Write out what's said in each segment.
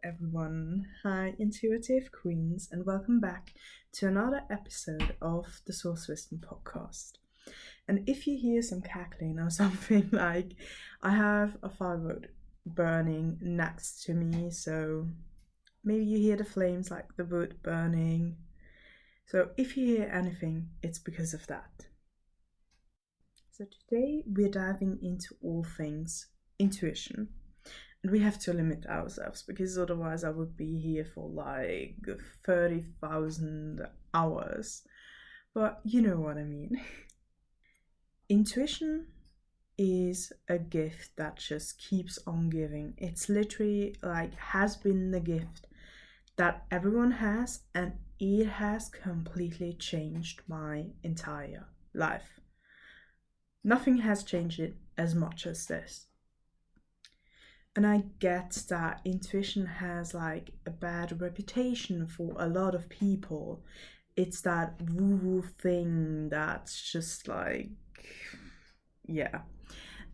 everyone. Hi, intuitive queens, and welcome back to another episode of the Source Wisdom podcast. And if you hear some cackling or something, I have a firewood burning next to me, so maybe you hear the flames, like the wood burning. So if you hear anything, it's because of that. So today we're diving into all things intuition. And we have to limit ourselves because otherwise I would be here for like 30,000 hours. But you know what I mean. Intuition is a gift that just keeps on giving. It's literally has been the gift that everyone has, and it has completely changed my entire life. Nothing has changed it as much as this. And I get that intuition has a bad reputation for a lot of people. It's that woo-woo thing that's just yeah.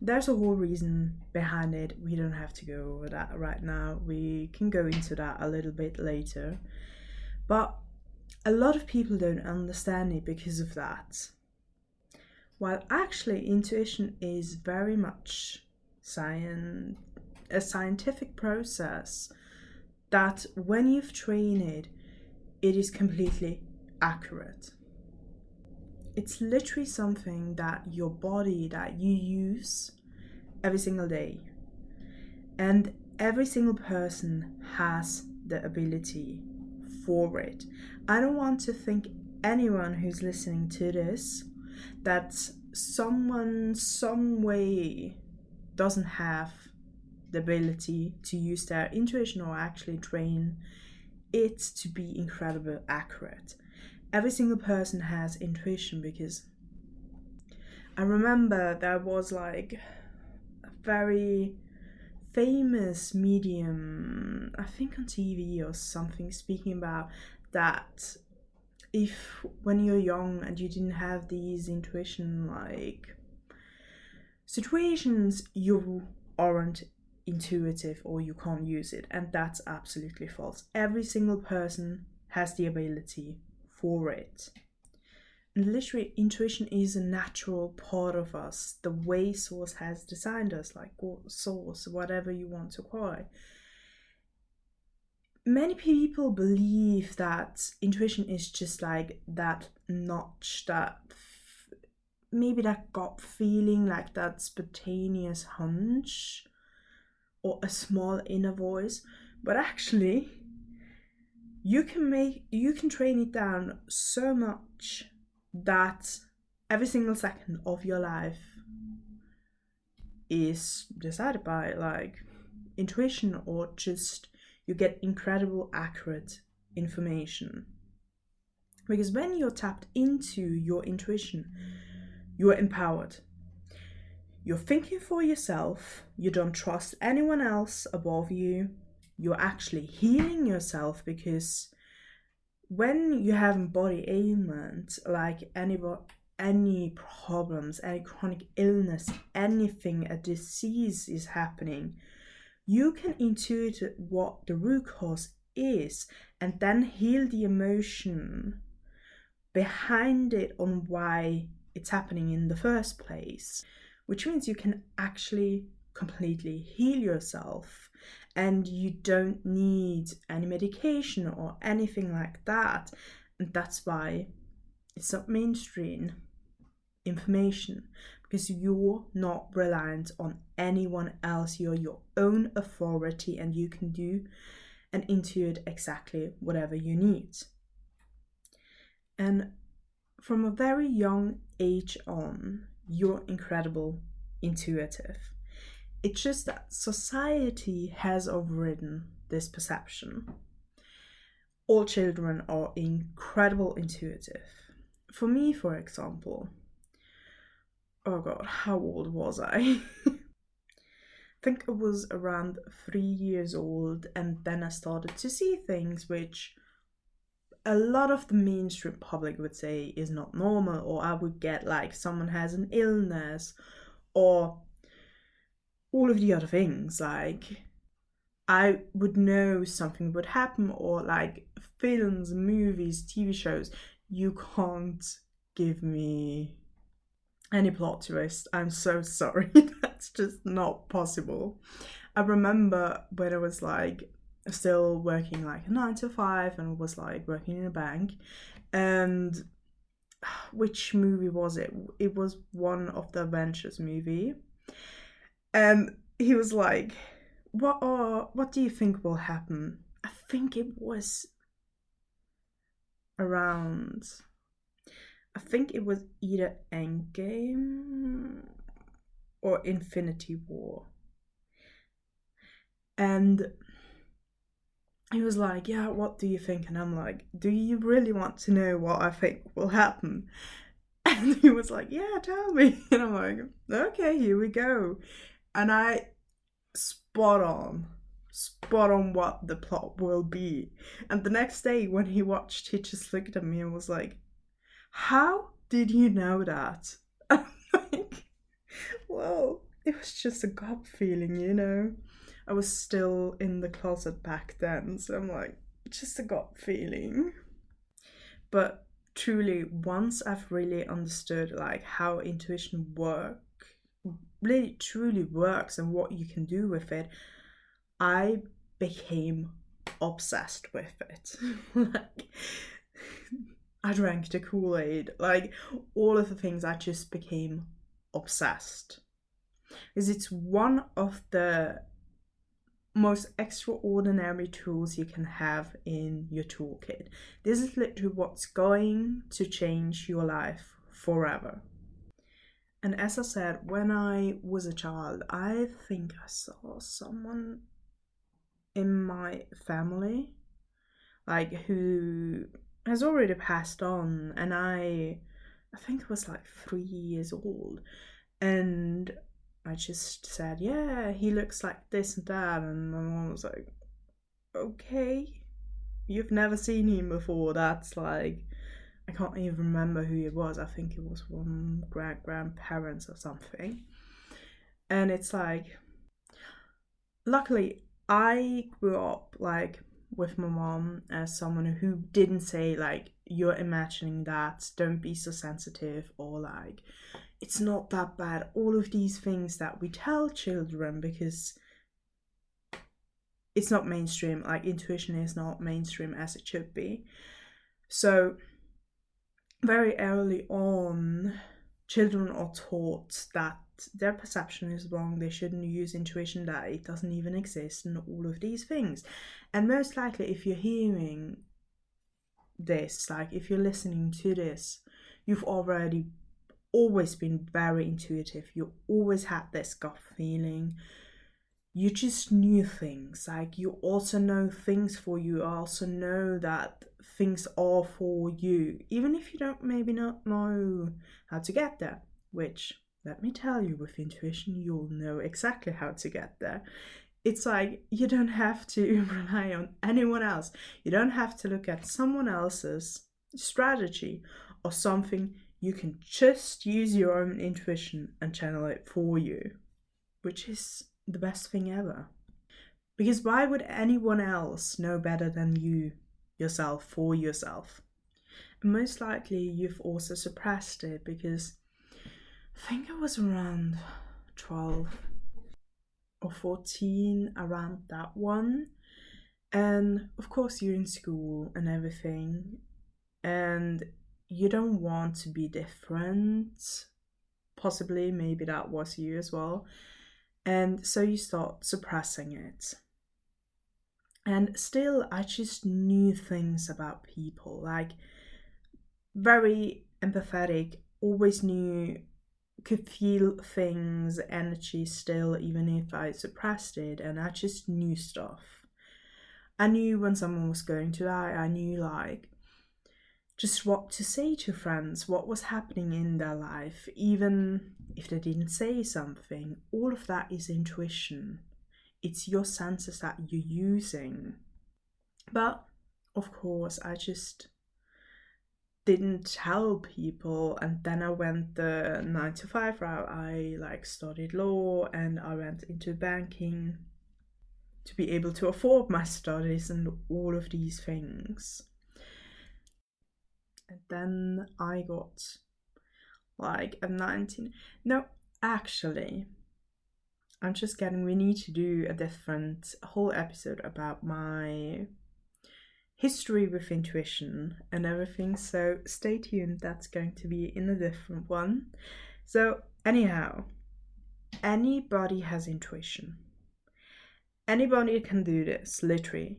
There's a whole reason behind it. We don't have to go over that right now. We can go into that a little bit later. But a lot of people don't understand it because of that. While actually intuition is very much a scientific process that when you've trained it, it is completely accurate. It's literally something that your body, that you use every single day. And every single person has the ability for it. I don't want to think anyone who's listening to this that someone, some way doesn't have the ability to use their intuition or actually train it to be incredibly accurate. Every single person has intuition, because I remember there was a very famous medium, I think on TV or something, speaking about that if when you're young and you didn't have these intuition situations, you aren't intuitive or you can't use it, and that's absolutely false. Every single person has the ability for it, and literally intuition is a natural part of us, the way Source has designed us, Source, whatever you want to call it. Many people believe that intuition is just that notch, maybe that gut feeling, that spontaneous hunch, or a small inner voice. But actually, you can train it down so much that every single second of your life is decided by intuition, or just you get incredible accurate information. Because when you're tapped into your intuition, you're empowered. You're thinking for yourself, you don't trust anyone else above you, you're actually healing yourself, because when you have a body ailment, any problems, any chronic illness, anything, a disease is happening, you can intuit what the root cause is and then heal the emotion behind it on why it's happening in the first place. Which means you can actually completely heal yourself, and you don't need any medication or anything like that. And that's why it's not mainstream information, because you're not reliant on anyone else. You're your own authority, and you can do and intuit exactly whatever you need. And from a very young age on, you're incredible intuitive. It's just that society has overridden this perception. All children are incredible intuitive. For me, for example, oh god, how old was I? I think I was around 3 years old, and then I started to see things which a lot of the mainstream public would say is not normal, or I would get someone has an illness, or all of the other things I would know something would happen, or like films, movies, TV shows. You can't give me any plot twist. I'm so sorry. That's just not possible. I remember when I was like still working like a 9 to 5 and was like working in a bank, and which movie was it? It was one of the Avengers movie, and he was like, what do you think will happen?" I think it was around. I think it was either Endgame or Infinity War, and he was like, "Yeah, what do you think?" And I'm like, "Do you really want to know what I think will happen?" And he was like, "Yeah, tell me." And I'm like, "Okay, here we go." And I spot on what the plot will be. And the next day when he watched, he just looked at me and was like, "How did you know that?" I'm like, well, it was just a gut feeling, you know? I was still in the closet back then, so I'm like, just a gut feeling. But truly, once I've really understood like how intuition really truly works and what you can do with it, I became obsessed with it. Like, I drank the Kool-Aid. Like, all of the things, I just became obsessed. Because it's one of the most extraordinary tools you can have in your toolkit. This is literally what's going to change your life forever. And as I said, when I was a child, I think I saw someone in my family, like, who has already passed on, and I think I was like 3 years old, and I just said, "Yeah, he looks like this and that," and my mom was like, "Okay, you've never seen him before." That's like, I can't even remember who it was. I think it was one grandparents or something. And it's like, luckily, I grew up like with my mom as someone who didn't say like, "You're imagining that, don't be so sensitive," or like, "It's not that bad." All of these things that we tell children because it's not mainstream, like intuition is not mainstream as it should be. So very early on, children are taught that their perception is wrong, they shouldn't use intuition, that it doesn't even exist, and all of these things. And most likely, if you're hearing this, like if you're listening to this, you've already always been very intuitive. You always had this gut feeling. You just knew things. Like, you also know things for you. You also know that things are for you, even if you don't maybe not know how to get there. Which, let me tell you, with intuition, you'll know exactly how to get there. It's like, you don't have to rely on anyone else. You don't have to look at someone else's strategy or something. You can just use your own intuition and channel it for you, which is the best thing ever. Because why would anyone else know better than you yourself for yourself? And most likely you've also suppressed it, because I think it was around 12 or 14, around that one. And of course, you're in school and everything, and you don't want to be different. Possibly, maybe that was you as well. And so you start suppressing it. And still, I just knew things about people, like, very empathetic, always knew, could feel things, energy still, even if I suppressed it, and I just knew stuff. I knew when someone was going to die, I knew like just what to say to friends, what was happening in their life, even if they didn't say something. All of that is intuition. It's your senses that you're using. But of course, I just didn't tell people, and then I went the 9 to 5 route. I like studied law and I went into banking. to be able to afford my studies and all of these things. And then I got like a 19. No, actually, I'm just getting, we need to do a different whole episode about my history with intuition and everything, so stay tuned, that's going to be in a different one. So anyhow, anybody has intuition. Anybody can do this, literally.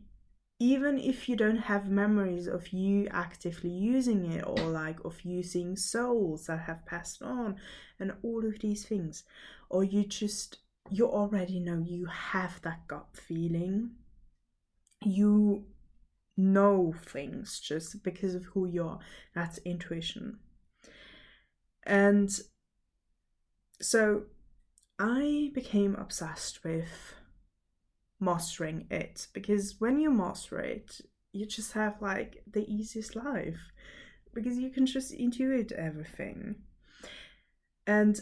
Even if you don't have memories of you actively using it, or like of using souls that have passed on and all of these things, or you already know, you have that gut feeling, you know things just because of who you are. That's intuition. And so I became obsessed with mastering it, because when you master it, you just have like the easiest life, because you can just intuit everything. And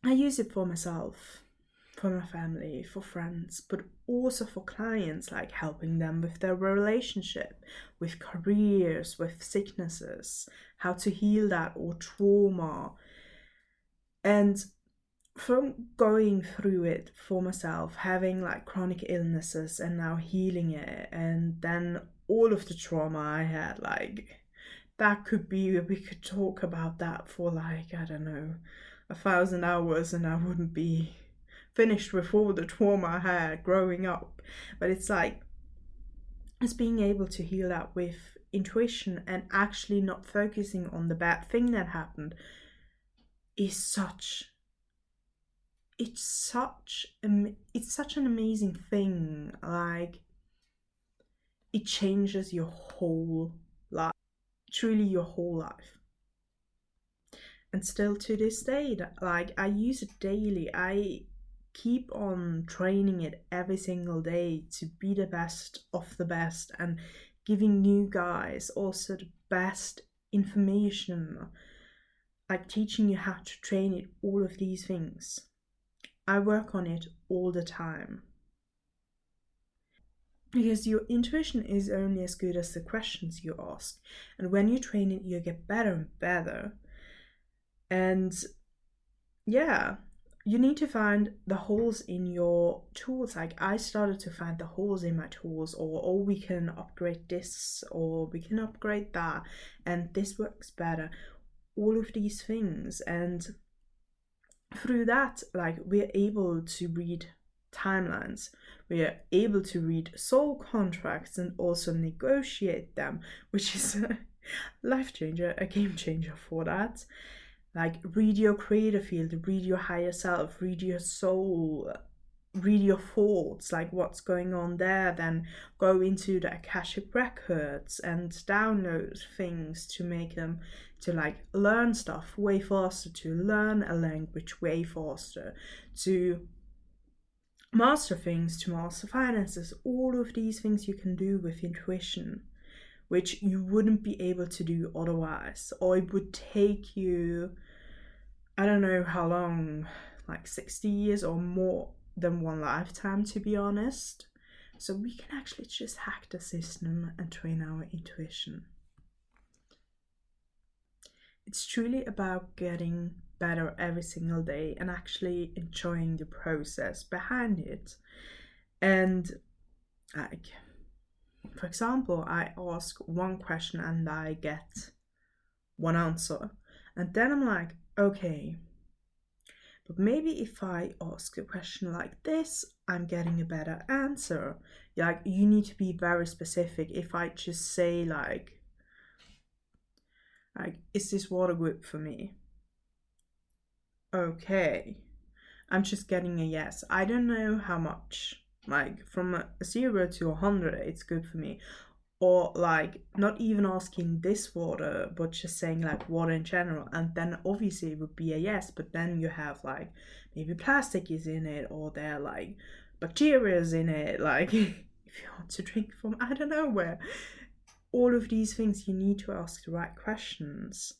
I use it for myself, for my family, for friends, but also for clients, like helping them with their relationship, with careers, with sicknesses, how to heal that, or trauma. And from going through it for myself, having like chronic illnesses and now healing it, and then all of the trauma I had, like that could be, we could talk about that for like, I don't know, 1,000 hours, and I wouldn't be finished with all the trauma I had growing up. But it's like, it's being able to heal that with intuition and actually not focusing on the bad thing that happened is such an amazing thing. Like, it changes your whole life, truly your whole life. And still to this day, like, I use it daily. I keep on training it every single day to be the best of the best, and giving new guys also the best information, like teaching you how to train it, all of these things. I work on it all the time. Because your intuition is only as good as the questions you ask. And when you train it, you get better and better. And yeah, you need to find the holes in your tools. Like, I started to find the holes in my tools, or oh, we can upgrade this, or we can upgrade that, and this works better. All of these things. And through that, like, we're able to read timelines, we are able to read soul contracts and also negotiate them, which is a life changer, a game changer for that. Like, read your creator field, read your higher self, read your soul, read your thoughts, like what's going on there, then go into the Akashic records and download things to make them, to like learn stuff way faster, to learn a language way faster, to master things, to master finances. All of these things you can do with intuition, which you wouldn't be able to do otherwise, or it would take you, I don't know how long, like 60 years or more than one lifetime, to be honest. So we can actually just hack the system and train our intuition. It's truly about getting better every single day and actually enjoying the process behind it. And like, for example, I ask one question and I get one answer, and then I'm like, okay, but maybe if I ask a question like this, I'm getting a better answer. Like, you need to be very specific. If I just say like, is this water good for me? Okay, I'm just getting a yes. I don't know how much, like from a 0 to 100 it's good for me, or like not even asking this water, but just saying like water in general, and then obviously it would be a yes. But then you have like, maybe plastic is in it, or there are like bacteria in it, like if you want to drink from I don't know where. All of these things, you need to ask the right questions.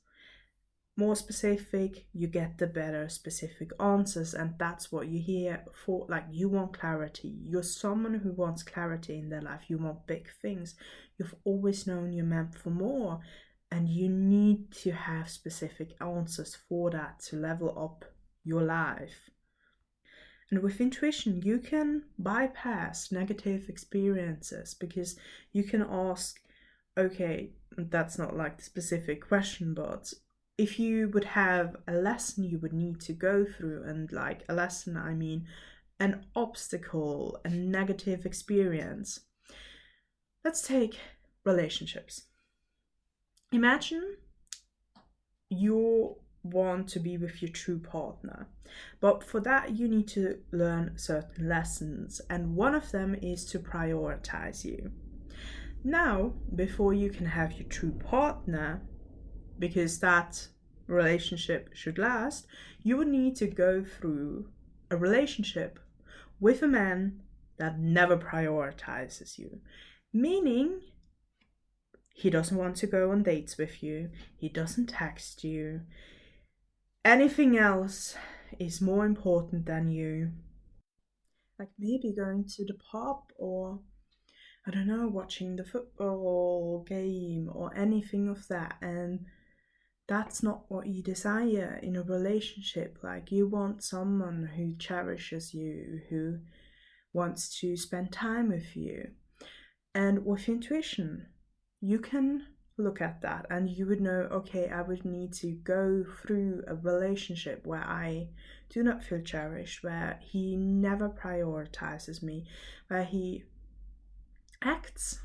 more specific you get, the better specific answers. And that's what you hear for. Like, you want clarity. You're someone who wants clarity in their life. You want big things. You've always known you're meant for more, and you need to have specific answers for that to level up your life. And with intuition, you can bypass negative experiences, because you can ask, okay, that's not like the specific question, but if you would have a lesson you would need to go through, and like a lesson, I mean an obstacle, a negative experience. Let's take relationships. Imagine you want to be with your true partner, but for that you need to learn certain lessons, and one of them is to prioritize you. Now, before you can have your true partner, because that relationship should last, you would need to go through a relationship with a man that never prioritizes you. Meaning, he doesn't want to go on dates with you, he doesn't text you, anything else is more important than you. Like maybe going to the pub, or I don't know, watching the football game or anything of that, and that's not what you desire in a relationship. Like, you want someone who cherishes you, who wants to spend time with you. And with intuition, you can look at that and you would know, okay, I would need to go through a relationship where I do not feel cherished, where he never prioritizes me, where he acts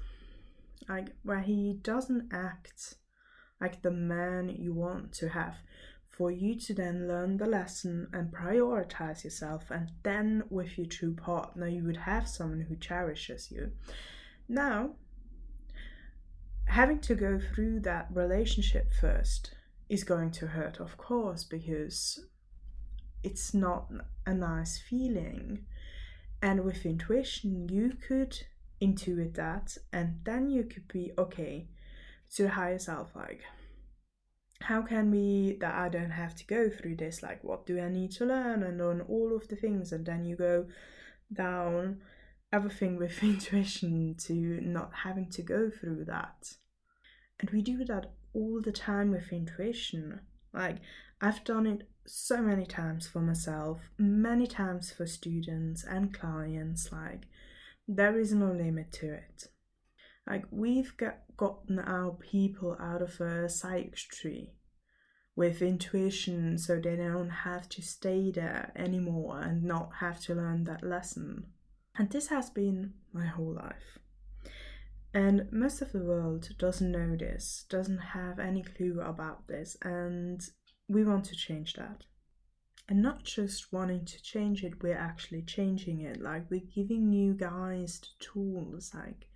like, where he doesn't act like the man you want to have, for you to then learn the lesson and prioritize yourself. And then with your true partner, you would have someone who cherishes you. Now, having to go through that relationship first is going to hurt, of course, because it's not a nice feeling. And with intuition, you could intuit that, and then you could be okay to the higher self, like, how can we, that I don't have to go through this, like what do I need to learn, and on all of the things. And then you go down everything with intuition to not having to go through that. And we do that all the time with intuition. Like, I've done it so many times for myself, many times for students and clients. Like, there is no limit to it. Like, we've gotten our people out of a psychiatry with intuition, so they don't have to stay there anymore and not have to learn that lesson. And this has been my whole life. And most of the world doesn't know this, doesn't have any clue about this, and we want to change that. And not just wanting to change it, we're actually changing it. Like, we're giving you guys the tools, like,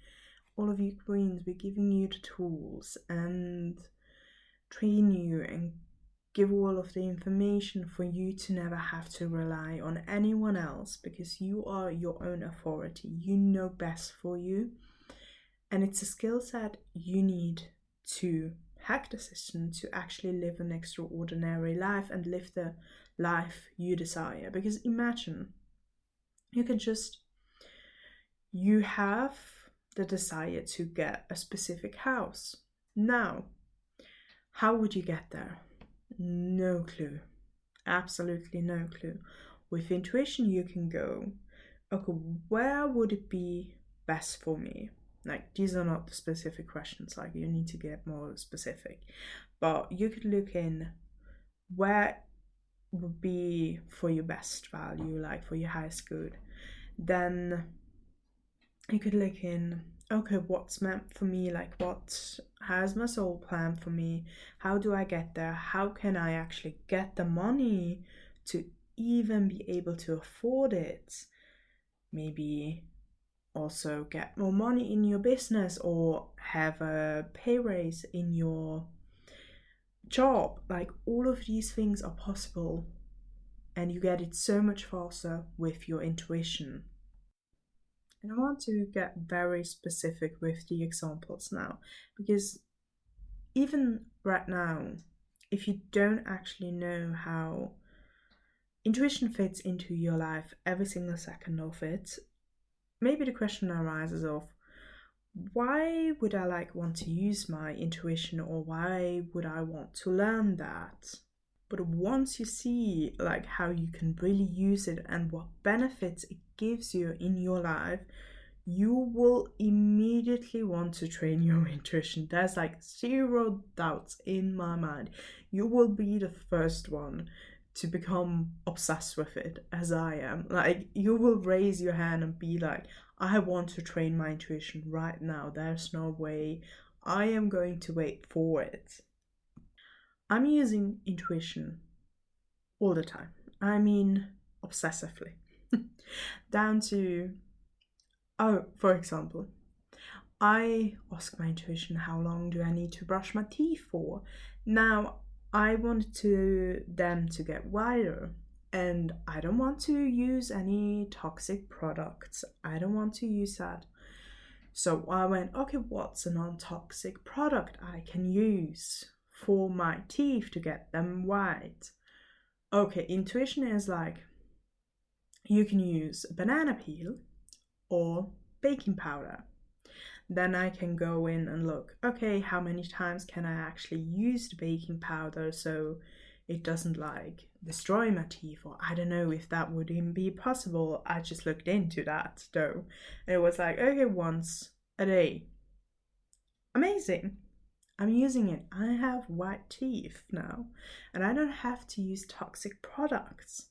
all of you queens, we're giving you the tools and train you and give all of the information for you to never have to rely on anyone else, because you are your own authority. You know best for you. And it's a skill set you need to hack the system, to actually live an extraordinary life and live the life you desire. Because imagine, you have the desire to get a specific house. Now, how would you get there? No clue. Absolutely no clue. With intuition, you can go, okay, where would it be best for me? Like, these are not the specific questions, like, you need to get more specific. But you could look in where would be for your best value, like for your highest good. Then you could look in, okay, what's meant for me, like what has my soul planned for me? How do I get there? How can I actually get the money to even be able to afford it? Maybe also get more money in your business, or have a pay raise in your job. Like, all of these things are possible, and you get it so much faster with your intuition. And I want to get very specific with the examples now, because even right now, if you don't actually know how intuition fits into your life, every single second of it, maybe the question arises of, why would I want to use my intuition, or why would I want to learn that? But once you see how you can really use it and what benefits it gives you in your life, you will immediately want to train your intuition. There's zero doubts in my mind. You will be the first one to become obsessed with it, as I am. You will raise your hand and be like, I want to train my intuition right now. There's no way I am going to wait for it. I'm using intuition all the time. I mean, obsessively. Down to, for example, I ask my intuition, how long do I need to brush my teeth for? Now, I wanted them to get wider, and I don't want to use any toxic products. I don't want to use that. So I went, okay, what's a non-toxic product I can use for my teeth to get them white? Okay, intuition is you can use banana peel or baking powder. Then I can go in and look, okay, how many times can I actually use the baking powder so it doesn't destroy my teeth? Or I don't know if that would even be possible. I just looked into that though. And it was okay, once a day. Amazing. I'm using it. I have white teeth now, and I don't have to use toxic products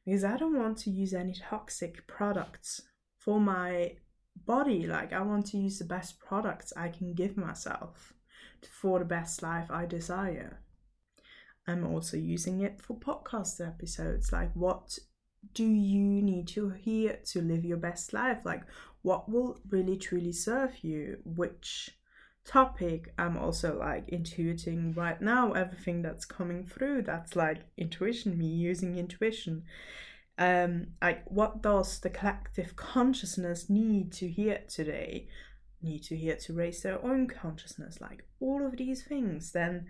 because I don't want to use any toxic products for my body. I want to use the best products I can give myself for the best life I desire. I'm also using it for podcast episodes. What do you need to hear to live your best life? What will really truly serve you? Which topic I'm also intuiting right now. Everything that's coming through, that's intuition, me using intuition. What does the collective consciousness need to hear today? Need to hear to raise their own consciousness, all of these things. Then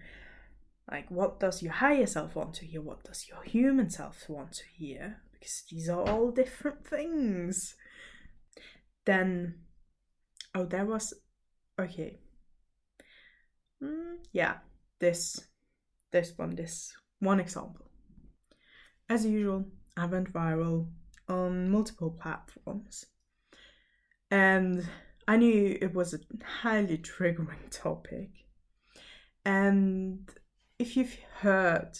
what does your higher self want to hear? What does your human self want to hear? Because these are all different things. Then there was this one example. As usual, I went viral on multiple platforms, and I knew it was a highly triggering topic. And if you've heard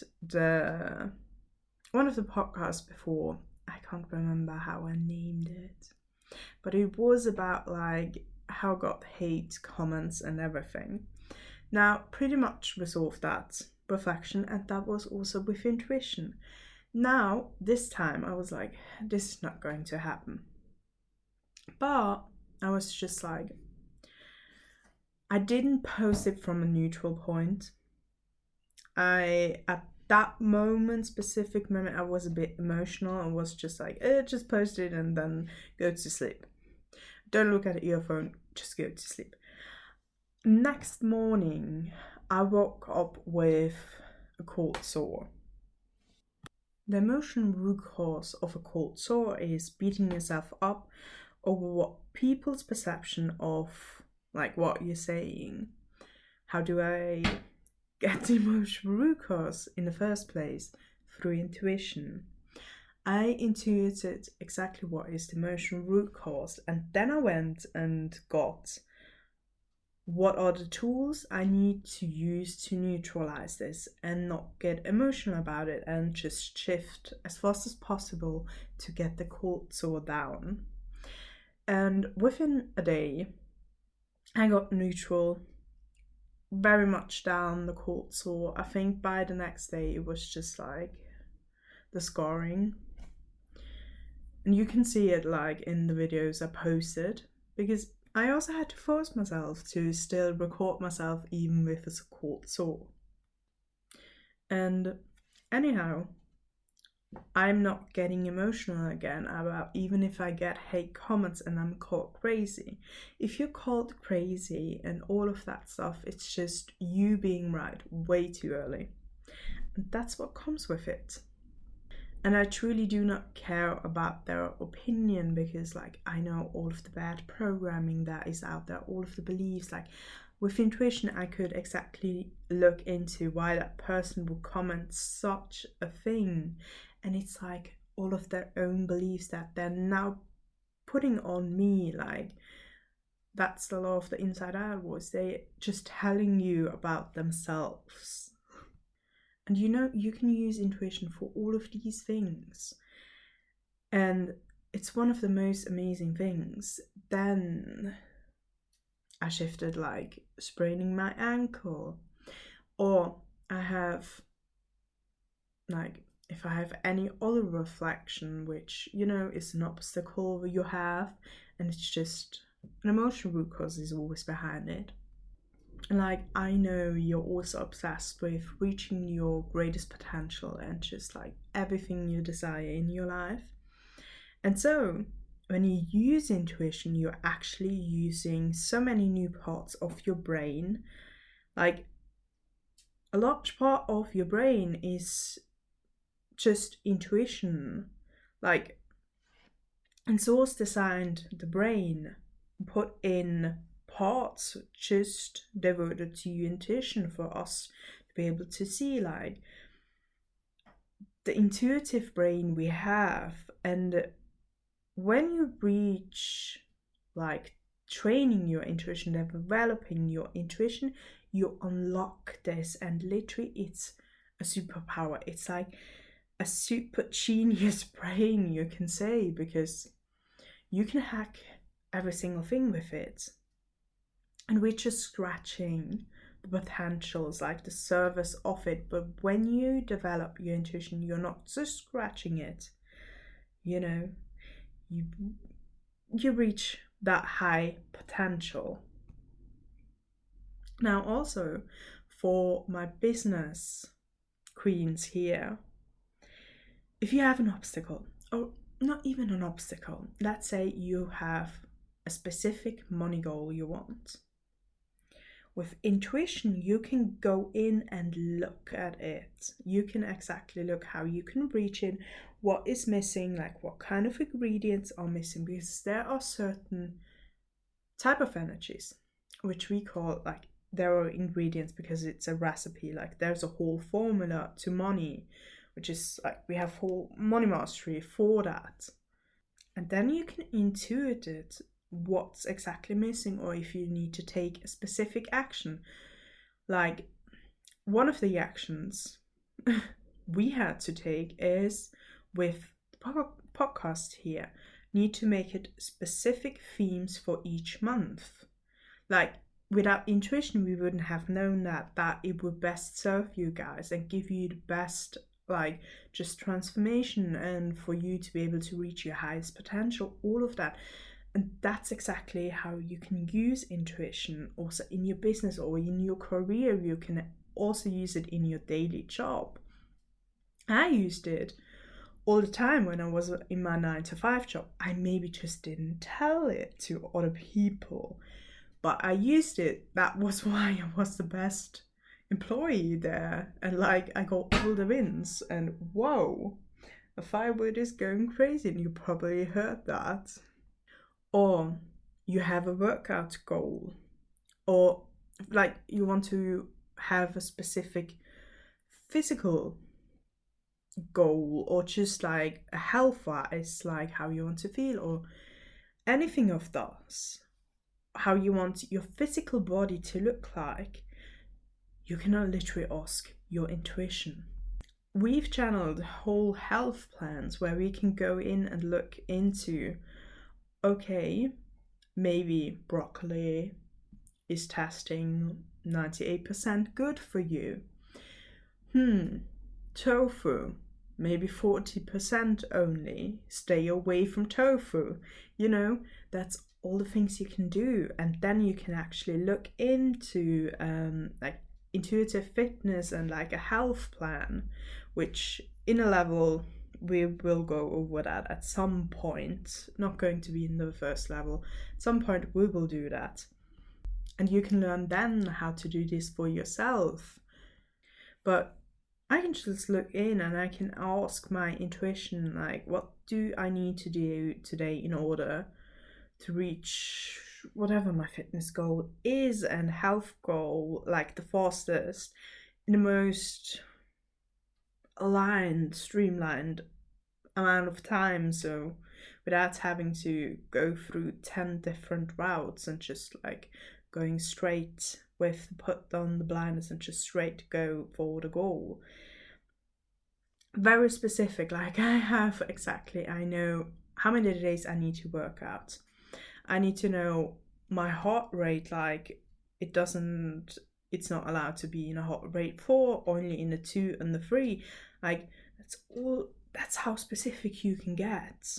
one of the podcasts before, I can't remember how I named it, but it was about how God hates comments and everything. Now, pretty much resolved that reflection, and that was also with intuition. Now, this time I was this is not going to happen. But I was just I didn't post it from a neutral point. At that specific moment, I was a bit emotional and was just just post it and then go to sleep. Don't look at your phone, just go to sleep. Next morning, I woke up with a cold sore. The emotional root cause of a cold sore is beating yourself up over what people's perception of what you're saying. How do I get the emotional root cause in the first place? Through intuition. I intuited exactly what is the emotional root cause, and then I went and got what are the tools I need to use to neutralize this and not get emotional about it, and just shift as fast as possible to get the cold sore down. And within a day, I got neutral, very much down the cold sore. I think by the next day it was just the scarring. And you can see it in the videos I posted, because I also had to force myself to still record myself even with a cold sore. And anyhow, I'm not getting emotional again about even if I get hate comments and I'm called crazy. If you're called crazy and all of that stuff, it's just you being right way too early. And that's what comes with it. And I truly do not care about their opinion, because like I know all of the bad programming that is out there, all of the beliefs. Like with intuition, I could exactly look into why that person would comment such a thing. And it's like all of their own beliefs that they're now putting on me. Like that's the law of the inside out voice. They just telling you about themselves. And you know, you can use intuition for all of these things. And it's one of the most amazing things. Then I shifted, like spraining my ankle. Or I have, like, if I have any other reflection, which, you know, is an obstacle you have, and it's just an emotional root cause is always behind it. And like, I know you're also obsessed with reaching your greatest potential and just like everything you desire in your life. And so when you use intuition, you're actually using so many new parts of your brain. Like a large part of your brain is just intuition. Like, and Source designed the brain, put in parts just devoted to intuition for us to be able to see, like the intuitive brain we have. And when you reach like training your intuition, developing your intuition, you unlock this, and literally it's a superpower. It's like a super genius brain, you can say, because you can hack every single thing with it. And we're just scratching the potentials, like the surface of it. But when you develop your intuition, you're not just scratching it. You know, you reach that high potential. Now, also for my business queens here, if you have an obstacle, or not even an obstacle, let's say you have a specific money goal you want. With intuition, you can go in and look at it. You can exactly look how you can reach it, what is missing, like what kind of ingredients are missing, because there are certain type of energies, which we call like there are ingredients because it's a recipe. Like there's a whole formula to money, which is like we have whole money mastery for that. And then you can intuit it, what's exactly missing, or if you need to take a specific action. Like one of the actions we had to take is with the podcast here, need to make it specific themes for each month. Like without intuition, we wouldn't have known that it would best serve you guys and give you the best like just transformation, and for you to be able to reach your highest potential, all of that. And that's exactly how you can use intuition also in your business or in your career. You can also use it in your daily job. I used it all the time when I was in my 9-to-5 job. I maybe just didn't tell it to other people, but I used it. That was why I was the best employee there. And like I got all the wins, and whoa, the firewood is going crazy, and you probably heard that. Or you have a workout goal, or like you want to have a specific physical goal, or just like a health wise, like how you want to feel, or anything of those, how you want your physical body to look like. You cannot literally ask your intuition. We've channeled whole health plans where we can go in and look into, okay, maybe broccoli is testing 98% good for you. Tofu, maybe 40% only. Stay away from tofu. You know, that's all the things you can do. And then you can actually look into like intuitive fitness and like a health plan, which in a level we will go over that at some point. Not going to be in the first level. At some point we will do that. And you can learn then how to do this for yourself. But I can just look in and I can ask my intuition, like, what do I need to do today in order to reach whatever my fitness goal is and health goal, like the fastest, in the most aligned, streamlined amount of time, so without having to go through 10 different routes and just like going straight with put on the blinders and just straight go for the goal. Very specific, like I know how many days I need to work out. I need to know my heart rate, like it's not allowed to be in a heart rate 4, only in the 2 and the 3. Like that's how specific you can get.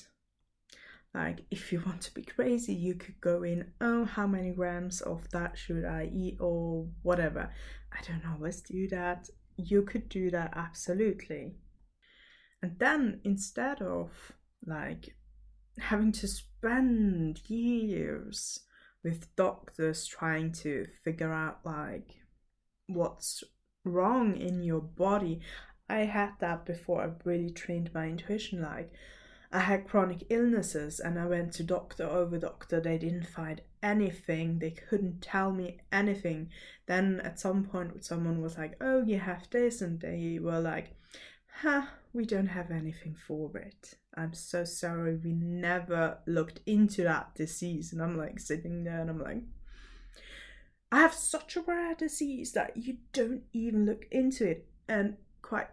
Like, if you want to be crazy, you could go in, oh, how many grams of that should I eat or whatever. I don't always do that. You could do that absolutely. And then instead of like having to spend years with doctors trying to figure out like what's wrong in your body, I had that before I really trained my intuition. Like, I had chronic illnesses and I went to doctor over doctor. They didn't find anything. They couldn't tell me anything. Then at some point someone was like, oh, you have this. And they were like, we don't have anything for it. I'm so sorry. We never looked into that disease. And I'm like sitting there and I'm like, I have such a rare disease that you don't even look into it. And quite,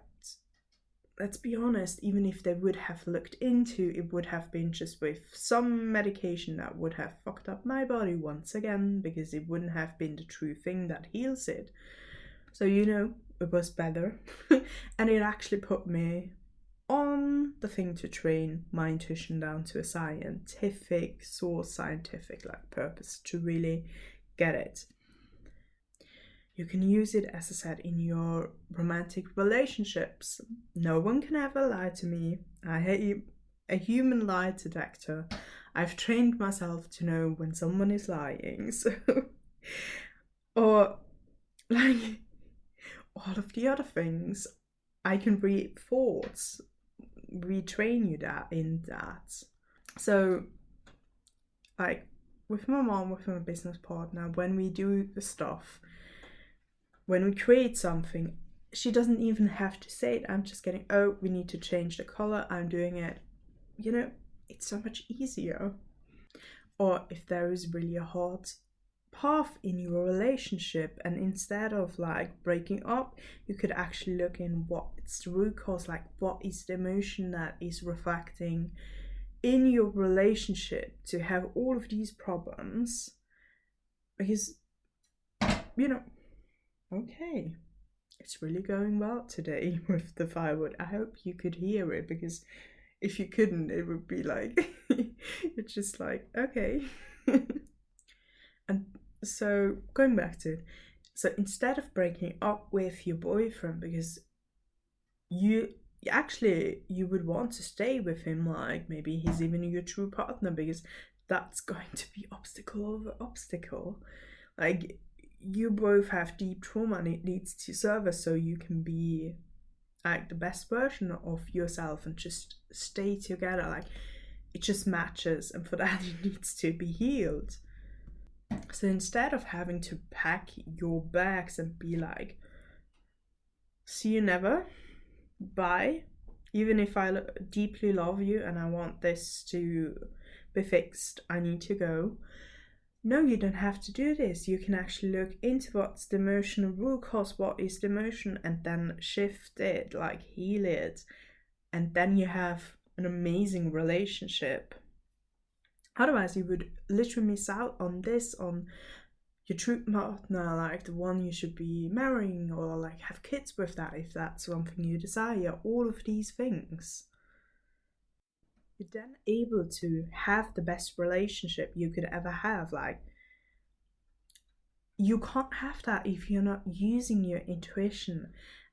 let's be honest, even if they would have looked into it, would have been just with some medication that would have fucked up my body once again, because it wouldn't have been the true thing that heals it. So, it was better. And it actually put me on the thing to train my intuition down to a scientific like purpose to really get it. You can use it, as I said, in your romantic relationships. No one can ever lie to me. I hate a human lie detector. I've trained myself to know when someone is lying. So, or like all of the other things, I can read thoughts, retrain you in that. So, like with my mom, with my business partner, when we do the stuff, when we create something, she doesn't even have to say it. I'm just getting, oh, we need to change the color. I'm doing it. It's so much easier. Or if there is really a hard path in your relationship, and instead of like breaking up, you could actually look in what's the root cause, like what is the emotion that is reflecting in your relationship to have all of these problems. Because, okay, it's really going well today with the firewood. I hope you could hear it, because if you couldn't, it would be like, it's just like, okay. And so going back to it, so instead of breaking up with your boyfriend because you would want to stay with him, like maybe he's even your true partner, because that's going to be obstacle over obstacle. Like, you both have deep trauma and it needs to service so you can be like the best version of yourself and just stay together. Like, it just matches, and for that it needs to be healed. So instead of having to pack your bags and be like, see you never, bye, even if I deeply love you and I want this to be fixed, I need to go. No, you don't have to do this. You can actually look into what's the emotional root cause, what is the emotion, and then shift it, like heal it. And then you have an amazing relationship. Otherwise, you would literally miss out on this, on your true partner, like the one you should be marrying, or like have kids with that if that's something you desire. All of these things. You're then able to have the best relationship you could ever have. Like, you can't have that if you're not using your intuition.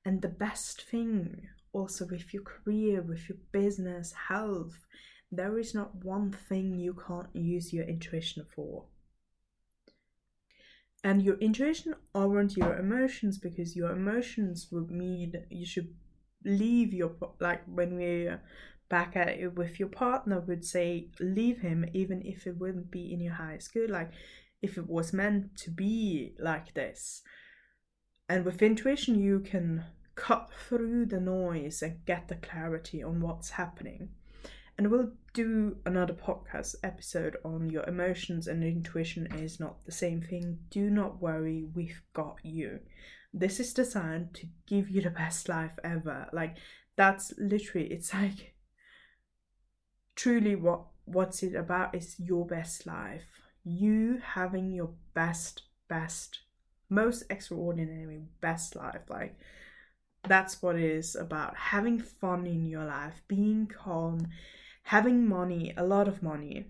And the best thing also with your career, with your business, health, there is not one thing you can't use your intuition for. And your intuition aren't your emotions, because your emotions would mean you should leave your, like when we're back at it with your partner, would say leave him, even if it wouldn't be in your highest good, like if it was meant to be like this. And with intuition, you can cut through the noise and get the clarity on what's happening. And we'll do another podcast episode on your emotions and intuition is not the same thing. Do not worry, we've got you. This is designed to give you the best life ever. Like, that's literally, it's like, truly what's it about is your best life. You having your best, most extraordinary, best life. Like, that's what it is about. Having fun in your life, being calm, having money, a lot of money,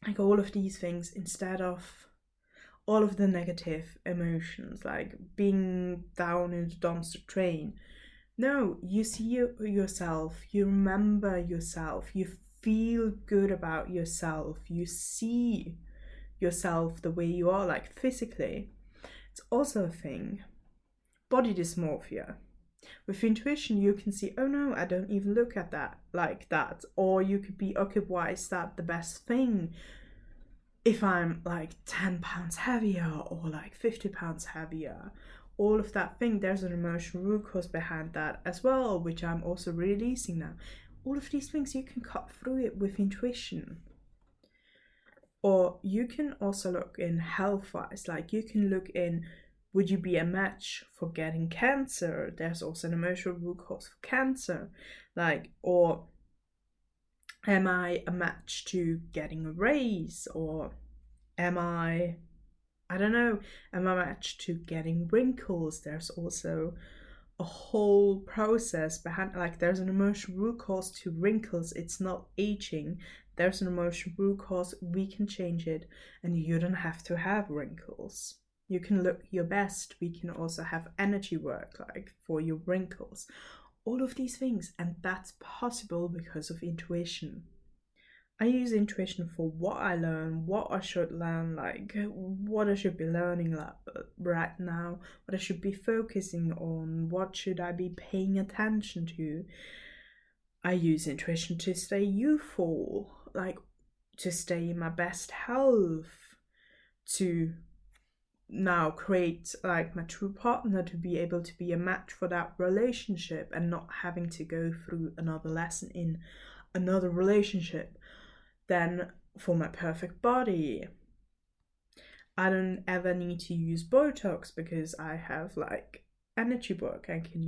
like all of these things, instead of all of the negative emotions, like being down in the dumpster train. No, you see yourself, you remember yourself, you feel good about yourself, you see yourself the way you are, like physically. It's also a thing. Body dysmorphia. With intuition, you can see, oh no, I don't even look at that like that. Or you could be, okay, why is that the best thing? If I'm like 10 pounds heavier or like 50 pounds heavier, all of that thing, there's an emotional root cause behind that as well, which I'm also releasing now. All of these things, you can cut through it with intuition. Or you can also look in health-wise, like you can look in, would you be a match for getting cancer? There's also an emotional root cause for cancer. Like, or am I a match to getting a raise? Or am I don't know, am I a match to getting wrinkles? There's also a whole process behind, like there's an emotional root cause to wrinkles. It's not aging. There's an emotional root cause. We can change it, and you don't have to have wrinkles. You can look your best. We can also have energy work, like for your wrinkles. All of these things, and that's possible because of intuition. I use intuition for what I learn, what I should learn, like what I should be learning right now, what I should be focusing on, what should I be paying attention to. I use intuition to stay youthful, like to stay in my best health, to now create like my true partner, to be able to be a match for that relationship and not having to go through another lesson in another relationship. Then for my perfect body, I don't ever need to use Botox because I have like energy work I can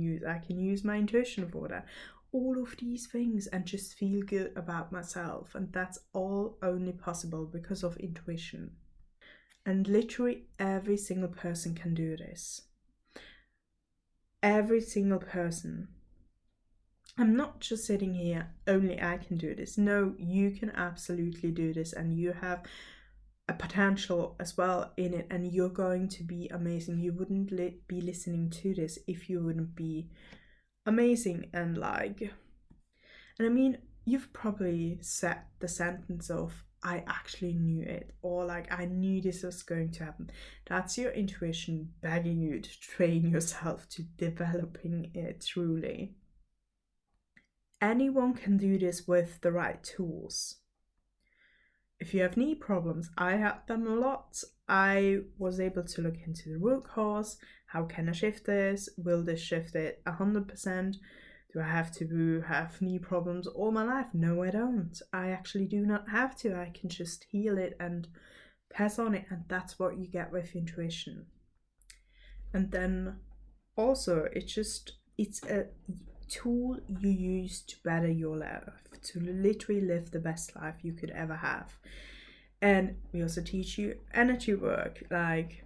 use my intuition for that. All of these things, and just feel good about myself, and that's all only possible because of intuition. And literally every single person can do this. Every single person. I'm not just sitting here, only I can do this. No, you can absolutely do this, and you have a potential as well in it, and you're going to be amazing. You wouldn't be listening to this if you wouldn't be amazing. And like, and I mean, you've probably said the sentence of, I actually knew it, or like, I knew this was going to happen. That's your intuition begging you to train yourself to developing it truly. Anyone can do this with the right tools. If you have knee problems, I had them a lot. I was able to look into the root cause. How can I shift this? Will this shift it 100%? Do I have to have knee problems all my life? No, I don't. I actually do not have to. I can just heal it and pass on it, and that's what you get with intuition. And then also, it's a tool you use to better your life, to literally live the best life you could ever have. And we also teach you energy work, like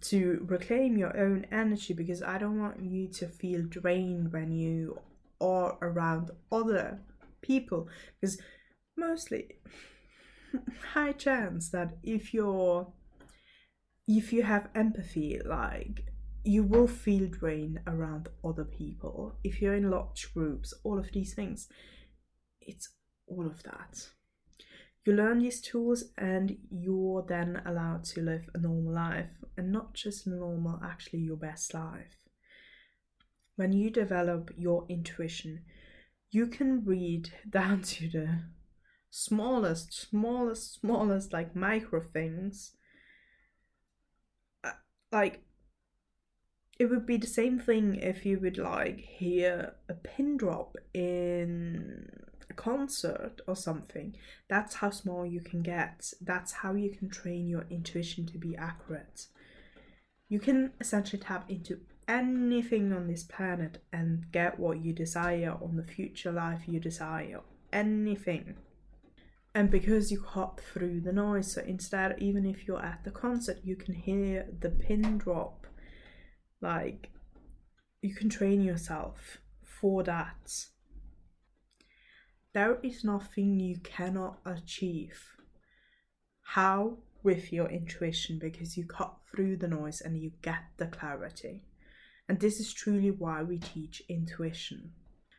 to reclaim your own energy, because I don't want you to feel drained when you are around other people, because mostly high chance that if you have empathy, like you will feel drained around other people. If you're in large groups, all of these things, it's all of that. You learn these tools and you're then allowed to live a normal life, and not just normal, actually your best life. When you develop your intuition, you can read down to the smallest like micro things. Like, it would be the same thing if you would like hear a pin drop in a concert or something. That's how small you can get. That's how you can train your intuition to be accurate. You can essentially tap into anything on this planet and get what you desire on the future life you desire. Anything. And because you cut through the noise, so instead, even if you're at the concert, you can hear the pin drop. Like, you can train yourself for that. There is nothing you cannot achieve. How? With your intuition, because you cut through the noise and you get the clarity. And this is truly why we teach intuition.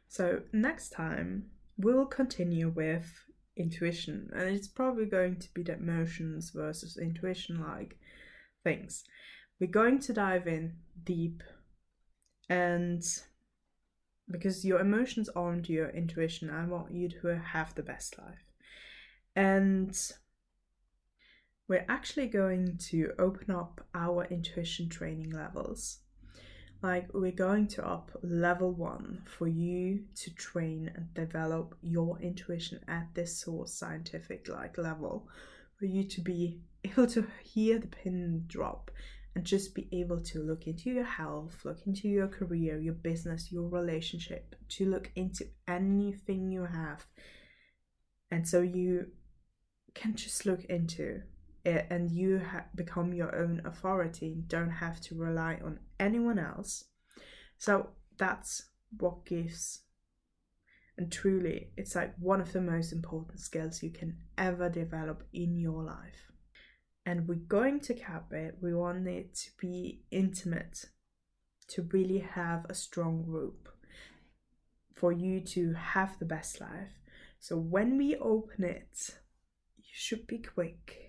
So next time we'll continue with intuition, and it's probably going to be the emotions versus intuition like things. We're going to dive in deep, and because your emotions aren't your intuition, I want you to have the best life. And we're actually going to open up our intuition training levels. Like, we're going to up level 1 for you to train and develop your intuition at this source scientific like level, for you to be able to hear the pin drop and just be able to look into your health, look into your career, your business, your relationship, to look into anything you have. And so you can just look into it, and you become your own authority and don't have to rely on anyone else. So that's what gives, and truly, it's like one of the most important skills you can ever develop in your life. And we're going to cap it. We want it to be intimate, to really have a strong group, for you to have the best life. So when we open it, you should be quick.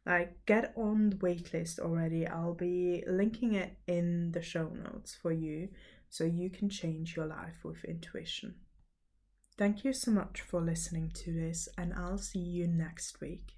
Like, get on the waitlist already. I'll be linking it in the show notes for you, so you can change your life with intuition. Thank you so much for listening to this, and I'll see you next week.